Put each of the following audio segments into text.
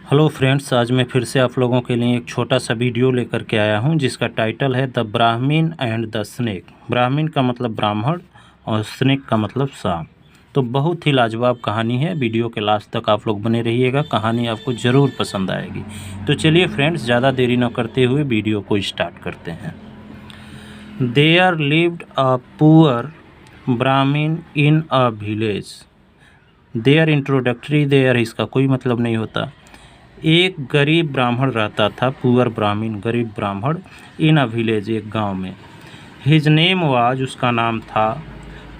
Hello friends, आज मैं फिर से आप लोगों के लिए एक छोटा सा वीडियो लेकर के आया हूं जिसका टाइटल है the Brahmin and the snake. Brahmin का मतलब ब्राह्मण और स्नेक का मतलब सांप। तो बहुत ही लाजवाब कहानी है। वीडियो के लास्ट तक आप लोग बने रहिएगा, कहानी आपको ज़रूर पसंद आएगी। तो चलिए फ्रेंड्स, ज़्यादा देरी न करते हुए वीडियो को स्टार्ट करते हैं। There lived a poor brahmin in a village. There introductory there इसका कोई मतलब नहीं होता। एक गरीब ब्राह्मण रहता था, पुअर ब्राह्मीण गरीब ब्राह्मण, इन अ विलेज एक गांव में। हिज नेम वाज उसका नाम था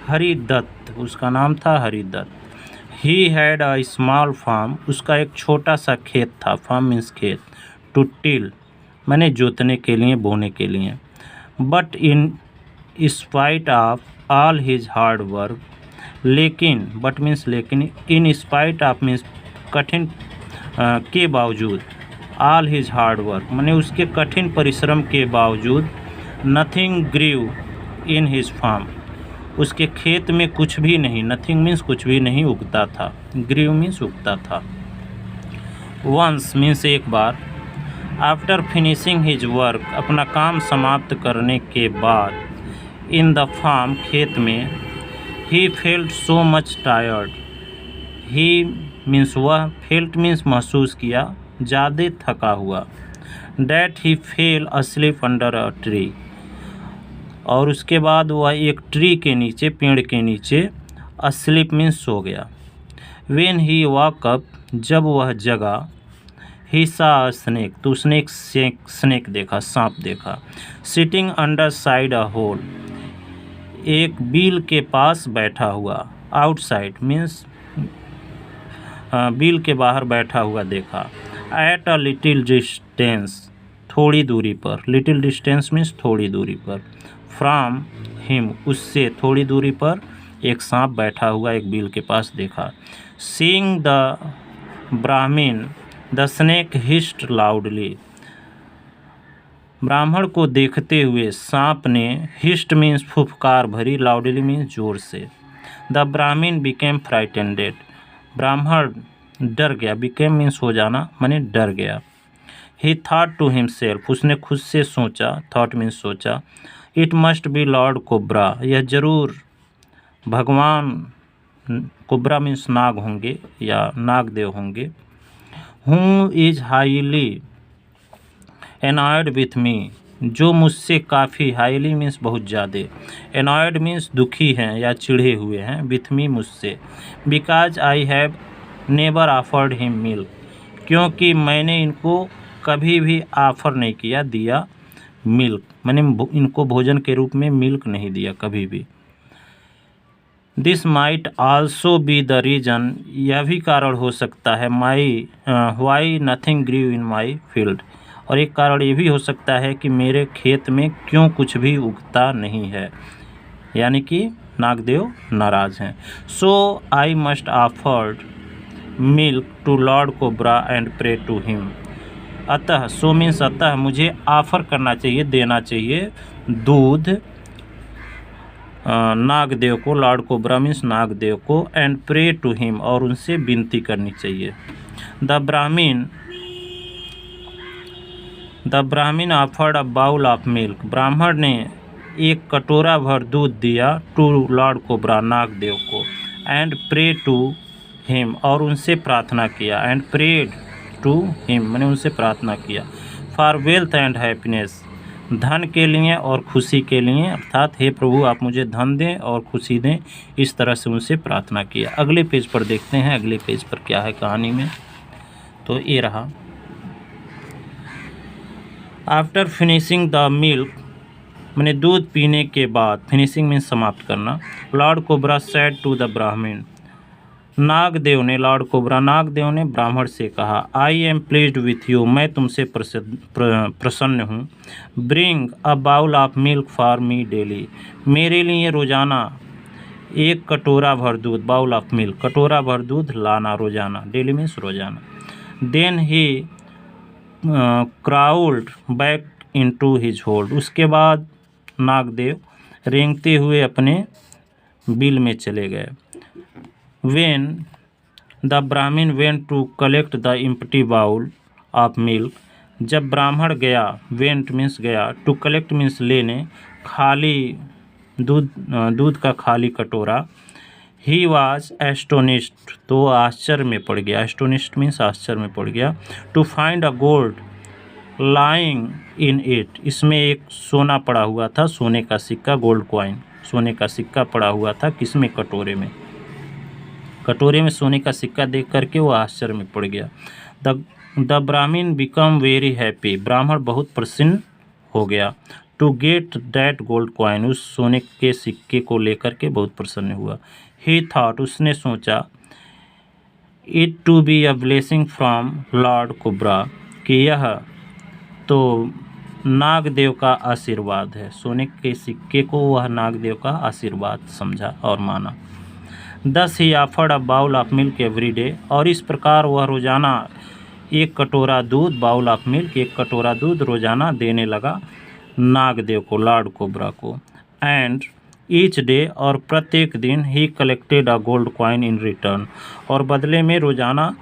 हरिदत्त, उसका नाम था Haridatt. He had a small farm, उसका एक छोटा सा खेत था। फार्म मीन्स खेत। टू टिल माने जोतने के लिए, बोने के लिए। But in spite of all his hard work, लेकिन बट मीन्स लेकिन, इन स्पाइट ऑफ मीन्स कठिन के बावजूद, ऑल हिज हार्ड वर्क माने उसके कठिन परिश्रम के बावजूद, nothing grew in his farm, उसके खेत में कुछ भी नहीं। नथिंग मीन्स कुछ भी नहीं उगता था, ग्रीव मीन्स उगता था। वंस मीन्स एक बार, आफ्टर फिनिशिंग हिज वर्क अपना काम समाप्त करने के बाद, इन द फार्म खेत में, he felt so much tired, he means वह, फेल्ट मीन्स महसूस किया, ज़्यादा थका हुआ, that he fail asleep under a tree, और उसके बाद वह एक ट्री के नीचे, पेड़ के नीचे, अस्लीप मीन्स सो गया। वेन ही वॉक अप जब वह जगा, ही सा स्नेक तो उसने एक स्नेक देखा, सांप देखा। Sitting under side a hole एक बिल के पास बैठा हुआ। आउटसाइड मीन्स बिल के बाहर बैठा हुआ देखा। एट अ लिटिल डिस्टेंस थोड़ी दूरी पर, लिटिल डिस्टेंस मीन्स थोड़ी दूरी पर। फ्रॉम हिम उससे थोड़ी दूरी पर एक सांप बैठा हुआ एक बिल के पास देखा। Seeing the brahmin the snake hissed loudly, ब्राह्मण को देखते हुए सांप ने, हिस्ट मीन्स फुफकार भरी, लाउडली मीन्स जोर से। द ब्राह्मीण बिकेम फ्राइटेंडेड, ब्राह्मण डर गया। बिकेम मीन्स हो जाना, माने डर गया। ही थॉट टू हिमसेल्फ उसने खुद से सोचा, थॉट मीन्स सोचा। It must be Lord cobra, यह जरूर भगवान कोब्रा मीन्स नाग होंगे या नागदेव होंगे। Who is highly annoyed with me, जो मुझसे काफ़ी, हाईली मीन्स बहुत ज़्यादा, एनॉयड मीन्स दुखी हैं या चिढ़े हुए हैं, विथ मी मुझसे। Because I have never offered him milk, क्योंकि मैंने इनको कभी भी ऑफ़र नहीं किया, दिया मिल्क मैंने इनको भोजन के रूप में मिल्क नहीं दिया कभी भी। This might also be the reason, यह भी कारण हो सकता है, my why nothing grew in my field, और एक कारण ये भी हो सकता है कि मेरे खेत में क्यों कुछ भी उगता नहीं है, यानी कि नागदेव नाराज़ हैं। So I must offered milk to lord cobra and pray to him, अतः, सो मीन्स अतः, मुझे ऑफ़र करना चाहिए, देना चाहिए दूध नागदेव को, लॉर्ड कोब्रा मीन्स नागदेव को, एंड प्रे टू हिम और उनसे विनती करनी चाहिए। The brahmin offered a bowl of milk, ब्राह्मण ने एक कटोरा भर दूध दिया, टू लॉर्ड कोब्रा नागदेव को, एंड प्रे टू हिम और उनसे प्रार्थना किया, एंड प्रेड टू हिम मैंने उनसे प्रार्थना किया, फॉर वेल्थ एंड हैप्पीनेस, धन के लिए और खुशी के लिए, अर्थात हे प्रभु आप मुझे धन दें और खुशी दें, इस तरह से उनसे प्रार्थना किया। अगले पेज पर देखते हैं, अगले पेज पर क्या है कहानी में। तो ये रहा। आफ्टर फिनिशिंग द मिल्क मैंने दूध पीने के बाद, फिनिशिंग में समाप्त करना, lord cobra said to the brahmin, नागदेव ने, लॉर्ड कोब्रा नागदेव ने ब्राह्मण से कहा, I am pleased with you, मैं तुमसे प्रसन्न हूँ। Bring a bowl of milk for me daily, मेरे लिए रोज़ाना एक कटोरा भर दूध, बाउल ऑफ मिल्क कटोरा भर दूध लाना रोज़ाना, डेली मीन्स रोज़ाना। Then he crawled back into his hold, उसके बाद नागदेव रेंगते हुए अपने बिल में चले गए। When the brahmin went to collect the empty bowl of milk. जब ब्राह्मण गया, वेंट मीन्स गया, टू कलेक्ट मीन्स लेने, खाली दूध का खाली कटोरा। ही वॉज एस्टोनिश्ड, तो आश्चर्य में पड़ गया, एस्टोनिश्ड मीन्स आश्चर्य में पड़ गया। To find a gold lying in it, इसमें एक सोना पड़ा हुआ था, सोने का सिक्का, गोल्ड कॉइन, सोने का सिक्का पड़ा हुआ था, किसमें, कटोरे में। कटोरे में सोने का सिक्का देख करके वो आश्चर्य में पड़ गया। द ब्राह्मण बिकम वेरी हैप्पी, ब्राह्मण बहुत प्रसन्न हो गया। To get that gold coin, उस सोने के सिक्के को लेकर के बहुत प्रसन्न हुआ। ही थॉट, उसने सोचा, it to be a blessing from lord cobra, कि यह तो नागदेव का आशीर्वाद है। सोने के सिक्के को वह नागदेव का आशीर्वाद समझा और माना। Thus he offered a bowl of milk every day, और इस प्रकार वह रोज़ाना एक कटोरा दूध, बाउल ऑफ मिल्क, एक कटोरा दूध रोज़ाना देने लगा नागदेव को, लॉर्ड कोब्रा को। एंड ईच डे, और प्रत्येक दिन, ही collected a gold coin in return, और बदले में रोज़ाना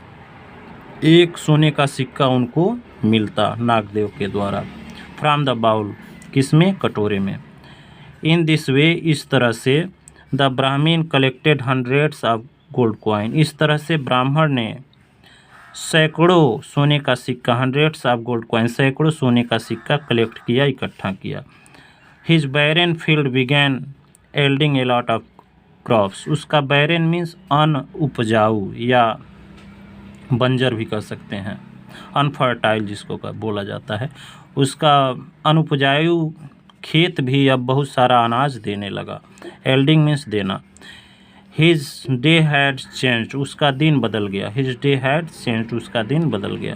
एक सोने का सिक्का उनको मिलता नागदेव के द्वारा। फ्रॉम द बाउल, किसमें, कटोरे में। इन दिस वे, इस तरह से, द ब्राह्मण collected hundreds of gold coin, इस तरह से ब्राह्मण ने सैकड़ों सोने का सिक्का, हंड्रेड्स ऑफ गोल्ड कॉइन, सैकड़ों सोने का सिक्का कलेक्ट किया, इकट्ठा किया। His barren field began yielding a lot of crops, उसका बैरन मीन्स अनउपजाऊ या बंजर भी कह सकते हैं, अनफर्टाइल जिसको बोला जाता है, उसका अनुपजाऊ खेत भी अब बहुत सारा अनाज देने लगा। एल्डिंग मीन्स देना। हिज डे हैड चेंज्ड, उसका दिन बदल गया। हिज डे हैड चेंज्ड, उसका दिन बदल गया।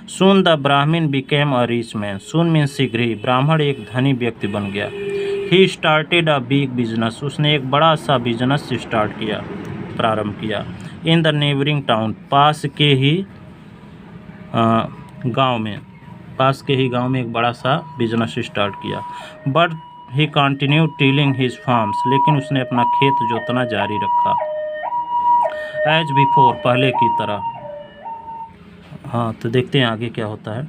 सून द ब्राह्मण became a rich man, soon means शीघ्र ही, ब्राह्मण एक धनी व्यक्ति बन गया। He started a big business, उसने एक बड़ा सा बिजनेस स्टार्ट किया, प्रारंभ किया। इन द नेबरिंग टाउन, पास के ही गांव में, पास के ही गांव में एक बड़ा सा बिजनेस स्टार्ट किया। But he continue tilling his farms, लेकिन उसने अपना खेत जोतना जारी रखा। एज बिफोर, पहले की तरह। हाँ, तो देखते हैं आगे क्या होता है।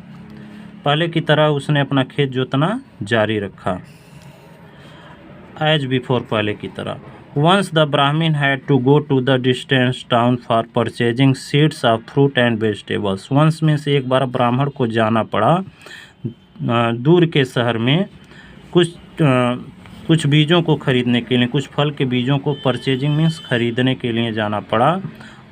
पहले की तरह उसने अपना खेत जोतना जारी रखा। एज बिफोर, पहले की तरह। Once the Brahmin had to go to the distant town for purchasing seeds of fruit and vegetables. Once में से एक बार ब्राह्मण को जाना पड़ा दूर के शहर में कुछ बीजों को खरीदने के लिए, कुछ फल के बीजों को, परचेजिंग मीन्स खरीदने के लिए जाना पड़ा,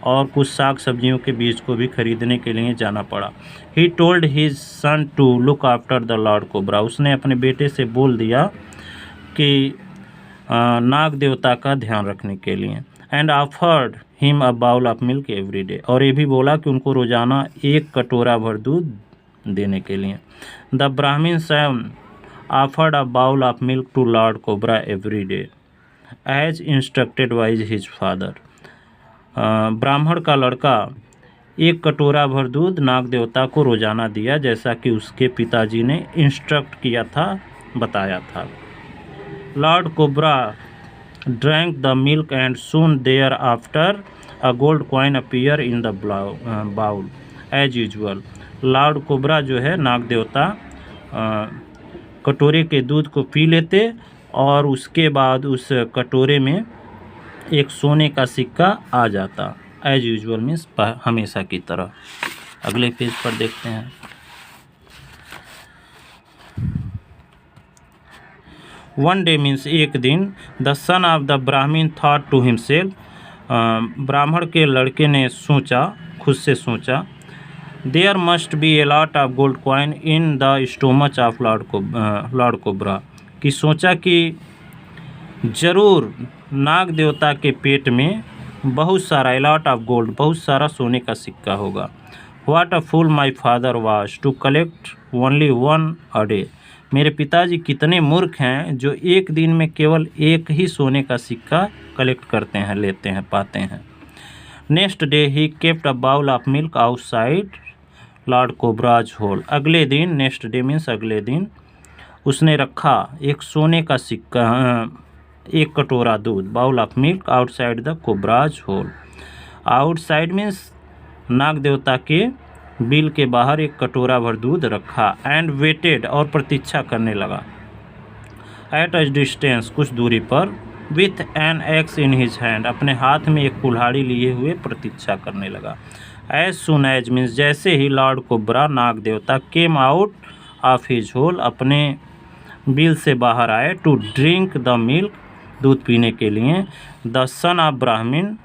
और कुछ साग सब्जियों के बीज को भी खरीदने के लिए जाना पड़ा। He told his son to look after the Lord Cobra. उसने अपने बेटे से बोल दिया कि नाग देवता का ध्यान रखने के लिए। And offered him a bowl of milk every day, और ये भी बोला कि उनको रोज़ाना एक कटोरा भर दूध देने के लिए। The brahmin son offered a bowl of milk to lord cobra every day as instructed by his father. ब्राह्मण का लड़का एक कटोरा भर दूध नाग देवता को रोज़ाना दिया, जैसा कि उसके पिताजी ने इंस्ट्रक्ट किया था, बताया था। Lord Cobra drank the milk and soon thereafter a gold coin appeared in the bowl as usual. Lord Cobra जो है नाग देवता कटोरे के दूध को पी लेते, और उसके बाद उस कटोरे में एक सोने का सिक्का आ जाता। एज यूजुअल मीन्स हमेशा की तरह। अगले पेज पर देखते हैं। वन डे मीन्स एक दिन। The son of the brahmin thought to himself, ब्राह्मण के लड़के ने सोचा, खुद से सोचा, there must be a lot of gold coin in the stomach of lord cobra, कि सोचा कि जरूर नाग देवता के पेट में बहुत सारा, ए लॉट ऑफ गोल्ड, बहुत सारा सोने का सिक्का होगा। What a fool my father was to collect only one a day, मेरे पिताजी कितने मूर्ख हैं जो एक दिन में केवल एक ही सोने का सिक्का कलेक्ट करते हैं, लेते हैं, पाते हैं। Next day he kept a bowl of milk outside lord cobra's hole, अगले दिन, नेक्स्ट डे मीन्स अगले दिन, उसने रखा एक सोने का सिक्का, एक कटोरा दूध, bowl of milk outside the cobra's hole. Outside means नाग देवता के बिल के बाहर एक कटोरा भर दूध रखा एंड वेटेड और प्रतीक्षा करने लगा एट अ डिस्टेंस कुछ दूरी पर with an x in his hand अपने हाथ में एक कुल्हाड़ी लिए हुए प्रतीक्षा करने लगा। एज सुन एज मीन्स जैसे ही लॉर्ड कोबरा नाग देवता came out of his hole अपने बिल से बाहर आए टू ड्रिंक द मिल्क दूध पीने के लिए द सन ऑफ ब्राह्मण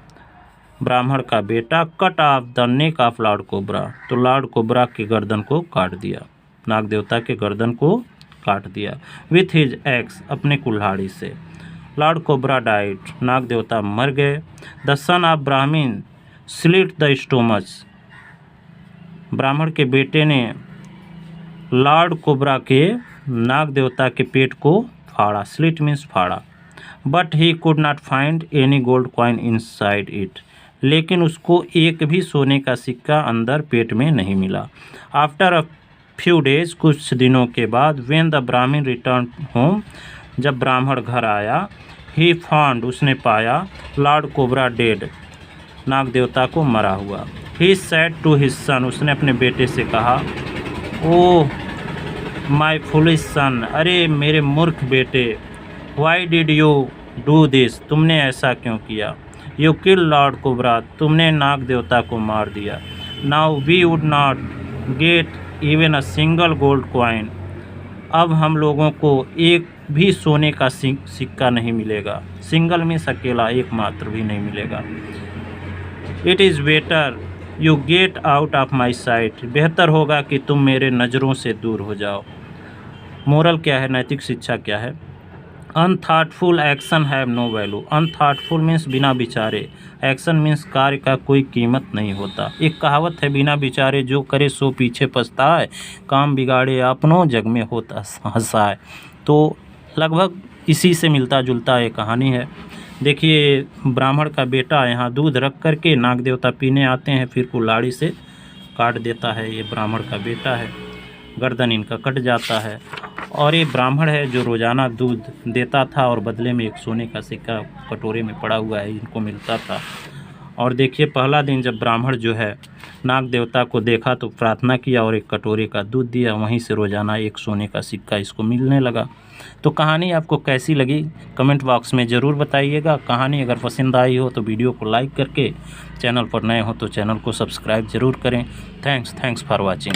ब्राह्मण का बेटा cut off the neck of Lord cobra तो लॉर्ड कोबरा के गर्दन को काट दिया, नाग देवता के गर्दन को काट दिया विथ हिज एक्स अपने कुल्हाड़ी से। लॉर्ड कोबरा डाइड नाग देवता मर गए। द सन ऑफ ब्राह्मण स्लिट द स्टोमच ब्राह्मण के बेटे ने लॉर्ड कोबरा के नाग देवता के पेट को फाड़ा, स्लिट मीन्स फाड़ा। But he could not find any gold coin inside it लेकिन उसको एक भी सोने का सिक्का अंदर पेट में नहीं मिला। आफ्टर अ फ्यू डेज कुछ दिनों के बाद व्हेन द ब्राह्मण रिटर्न होम जब ब्राह्मण घर आया ही फाउंड उसने पाया लॉर्ड कोबरा डेड नाग देवता को मरा हुआ। He said to his son उसने अपने बेटे से कहा ओह माय फुलिश सन अरे मेरे मूर्ख बेटे why did you do this तुमने ऐसा क्यों किया। यू किल लॉर्ड कोबरा तुमने नाग देवता को मार दिया। Now we would not get even a single gold coin अब हम लोगों को एक भी सोने का सिक्का नहीं मिलेगा। सिंगल में अकेला एक मात्र भी नहीं मिलेगा। It is better you get out of my site बेहतर होगा कि तुम मेरे नज़रों से दूर हो जाओ। मोरल क्या है, नैतिक शिक्षा क्या है। Unthoughtful action have no value unthoughtful means बिना विचारे, एक्शन मीन्स कार्य का कोई कीमत नहीं होता। एक कहावत है बिना विचारे जो करे सो पीछे पछताए काम बिगाड़े अपनों जग में होता हंसाए। तो लगभग इसी से मिलता जुलता एक कहानी है। देखिए ब्राह्मण का बेटा यहाँ दूध रख करके नाग देवता पीने आते हैं फिर कुल्हाड़ी से काट देता है। ये ब्राह्मण का बेटा है, गर्दन इनका कट जाता है। और ये ब्राह्मण है जो रोज़ाना दूध देता था और बदले में एक सोने का सिक्का कटोरे में पड़ा हुआ है इनको मिलता था। और देखिए पहला दिन जब ब्राह्मण जो है नाग देवता को देखा तो प्रार्थना किया और एक कटोरे का दूध दिया, वहीं से रोज़ाना एक सोने का सिक्का इसको मिलने लगा। तो कहानी आपको कैसी लगी कमेंट बॉक्स में ज़रूर बताइएगा। कहानी अगर पसंद आई हो तो वीडियो को लाइक करके, चैनल पर नए हो तो चैनल को सब्सक्राइब ज़रूर करें। Thanks for watching.